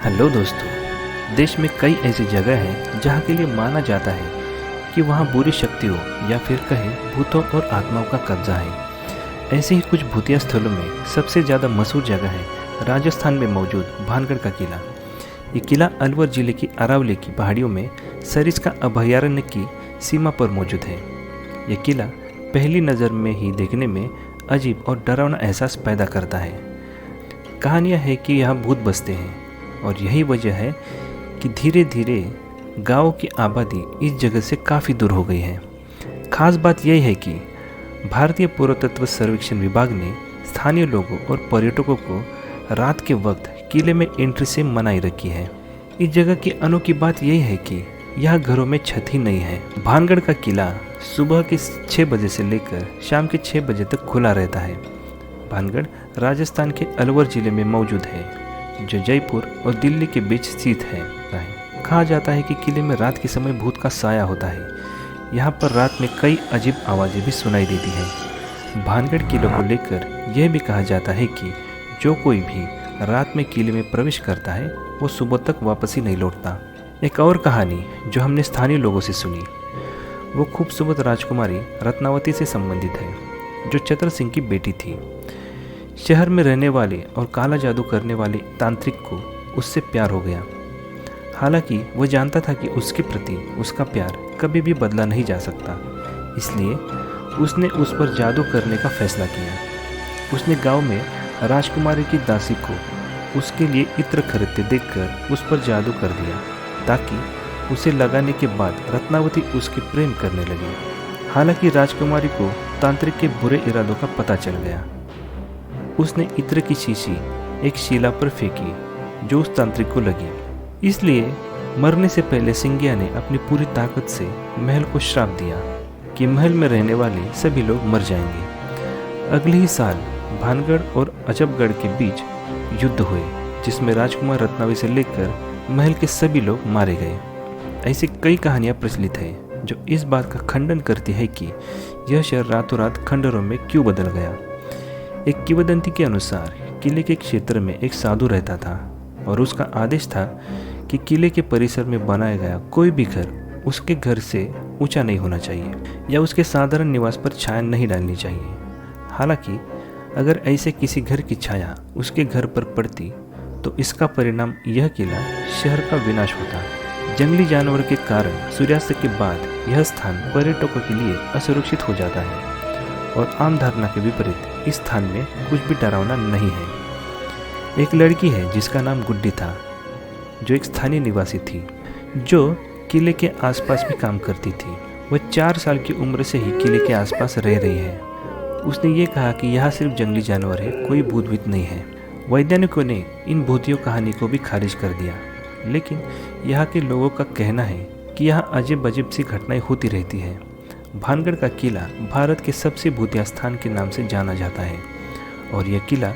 Hello दोस्तों, देश में कई ऐसी जगह हैं जहाँ के लिए माना जाता है कि वहाँ बुरी शक्तियों या फिर कहें भूतों और आत्माओं का कब्जा है। ऐसे ही कुछ भूतिया स्थलों में सबसे ज़्यादा मशहूर जगह है राजस्थान में मौजूद भानगढ़ का किला। ये किला अलवर जिले की अरावली की पहाड़ियों में सरिस्का अभयारण्य की सीमा पर मौजूद है। ये किला पहली नज़र में ही देखने में अजीब और डरावना एहसास पैदा करता है। कहानियाँ है कि यहाँ भूत बसते हैं और यही वजह है कि धीरे धीरे गाँव की आबादी इस जगह से काफ़ी दूर हो गई है। खास बात यह है कि भारतीय पुरातत्व सर्वेक्षण विभाग ने स्थानीय लोगों और पर्यटकों को रात के वक्त किले में एंट्री से मनाही रखी है। इस जगह की अनोखी बात यही है कि यह घरों में छत ही नहीं है। भानगढ़ का किला सुबह के 6 बजे से लेकर शाम के 6 बजे तक खुला रहता है। भानगढ़ राजस्थान के अलवर जिले में मौजूद है, जो जयपुर और दिल्ली के बीच स्थित है। कहा जाता है कि किले में रात के समय भूत का साया होता है। यहाँ पर रात में कई अजीब आवाज़ें भी सुनाई देती हैं। भानगढ़ किले को लेकर यह भी कहा जाता है कि जो कोई भी रात में किले में प्रवेश करता है वो सुबह तक वापस ही नहीं लौटता। एक और कहानी जो हमने स्थानीय लोगों से सुनी वो खूबसूरत राजकुमारी रत्नावती से संबंधित है, जो चतर सिंह की बेटी थी। शहर में रहने वाले और काला जादू करने वाले तांत्रिक को उससे प्यार हो गया। हालांकि वह जानता था कि उसके प्रति उसका प्यार कभी भी बदला नहीं जा सकता, इसलिए उसने उस पर जादू करने का फैसला किया। उसने गांव में राजकुमारी की दासी को उसके लिए इत्र खरीदते देखकर उस पर जादू कर दिया, ताकि उसे लगाने के बाद रत्नावती उसके प्रेम करने लगी। हालांकि राजकुमारी को तांत्रिक के बुरे इरादों का पता चल गया। उसने इत्र की शीशी एक शिला पर फेंकी जो उस तांत्रिक को लगी। इसलिए मरने से पहले सिंगिया ने अपनी पूरी ताकत से महल को श्राप दिया कि महल में रहने वाले सभी लोग मर जाएंगे। अगले ही साल भानगढ़ और अजबगढ़ के बीच युद्ध हुए, जिसमें राजकुमार रत्नावती से लेकर महल के सभी लोग मारे गए। ऐसी कई कहानियाँ प्रचलित हैं जो इस बात का खंडन करती है कि यह शहर रातों रात खंडरों में क्यों बदल गया। एक किंवदंती के अनुसार किले के क्षेत्र में एक साधु रहता था और उसका आदेश था कि किले के परिसर में बनाया गया कोई भी घर उसके घर से ऊंचा नहीं होना चाहिए या उसके साधारण निवास पर छाया नहीं डालनी चाहिए। हालांकि अगर ऐसे किसी घर की छाया उसके घर पर पड़ती तो इसका परिणाम यह किला शहर का विनाश होता। जंगली जानवर के कारण सूर्यास्त के बाद यह स्थान पर्यटकों के लिए असुरक्षित हो जाता है और आम धारणा के विपरीत इस स्थान में कुछ भी डरावना नहीं है। एक लड़की है जिसका नाम गुड्डी था, जो एक स्थानीय निवासी थी जो किले के आसपास भी काम करती थी। वह 4 साल की उम्र से ही किले के आसपास रह रही है। उसने ये कहा कि यहाँ सिर्फ जंगली जानवर है, कोई भूत भीत नहीं है। वैज्ञानिकों ने इन भूतियों कहानी को भी खारिज कर दिया, लेकिन यहाँ के लोगों का कहना है कि यहाँ अजीब अजीब सी घटनाएं होती रहती है। भानगढ़ का किला भारत के सबसे भूतिया स्थान के नाम से जाना जाता है और यह किला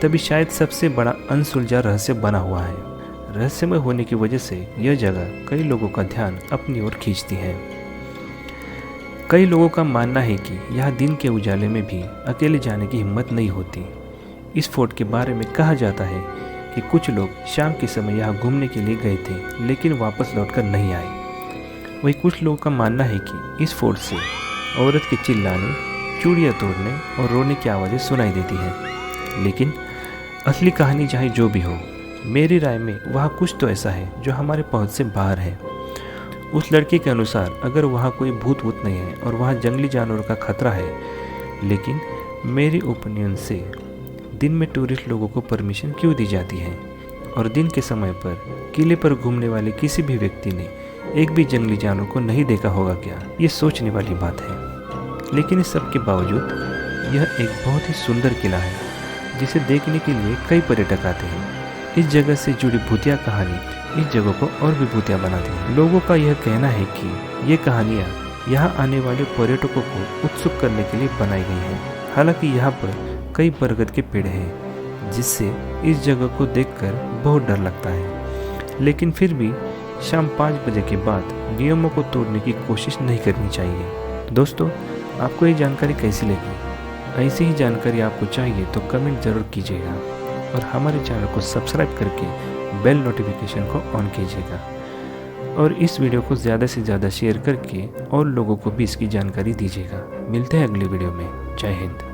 तभी शायद सबसे बड़ा अनसुलझा रहस्य बना हुआ है। रहस्यमय होने की वजह से यह जगह कई लोगों का ध्यान अपनी ओर खींचती है। कई लोगों का मानना है कि यहाँ दिन के उजाले में भी अकेले जाने की हिम्मत नहीं होती। इस फोर्ट के बारे में कहा जाता है कि कुछ लोग शाम के समय यहाँ घूमने के लिए गए थे, लेकिन वापस लौटकर नहीं आए। वही कुछ लोगों का मानना है कि इस फोर्ट से औरत के चिल्लाने, चूड़ियाँ तोड़ने और रोने की आवाज़ें सुनाई देती हैं। लेकिन असली कहानी चाहे जो भी हो, मेरी राय में वहाँ कुछ तो ऐसा है जो हमारे पहुँच से बाहर है। उस लड़के के अनुसार अगर वहाँ कोई भूत वूत नहीं है और वहाँ जंगली जानवरों का खतरा है, लेकिन मेरी ओपिनियन से दिन में टूरिस्ट लोगों को परमिशन क्यों दी जाती है और दिन के समय पर किले पर घूमने वाले किसी भी व्यक्ति ने एक भी जंगली जानवर को नहीं देखा होगा क्या? ये सोचने वाली बात है। लेकिन इस सब के बावजूद यह एक बहुत ही सुंदर किला है जिसे देखने के लिए कई पर्यटक आते हैं। इस जगह से जुड़ी भूतिया कहानी इस जगह को और भी भूतिया बनाती है। लोगों का यह कहना है कि ये कहानियाँ यहाँ आने वाले पर्यटकों को उत्सुक करने के लिए बनाई गई हैं। हालांकि यहाँ पर कई बरगद के पेड़ हैं, जिससे इस जगह को देखकर बहुत डर लगता है। लेकिन फिर भी शाम 5 बजे के बाद नियमों को तोड़ने की कोशिश नहीं करनी चाहिए। दोस्तों, आपको ये जानकारी कैसी लगी? ऐसी ही जानकारी आपको चाहिए तो कमेंट ज़रूर कीजिएगा और हमारे चैनल को सब्सक्राइब करके बेल नोटिफिकेशन को ऑन कीजिएगा और इस वीडियो को ज़्यादा से ज़्यादा शेयर करके और लोगों को भी इसकी जानकारी दीजिएगा। मिलते हैं अगले वीडियो में। जय हिंद।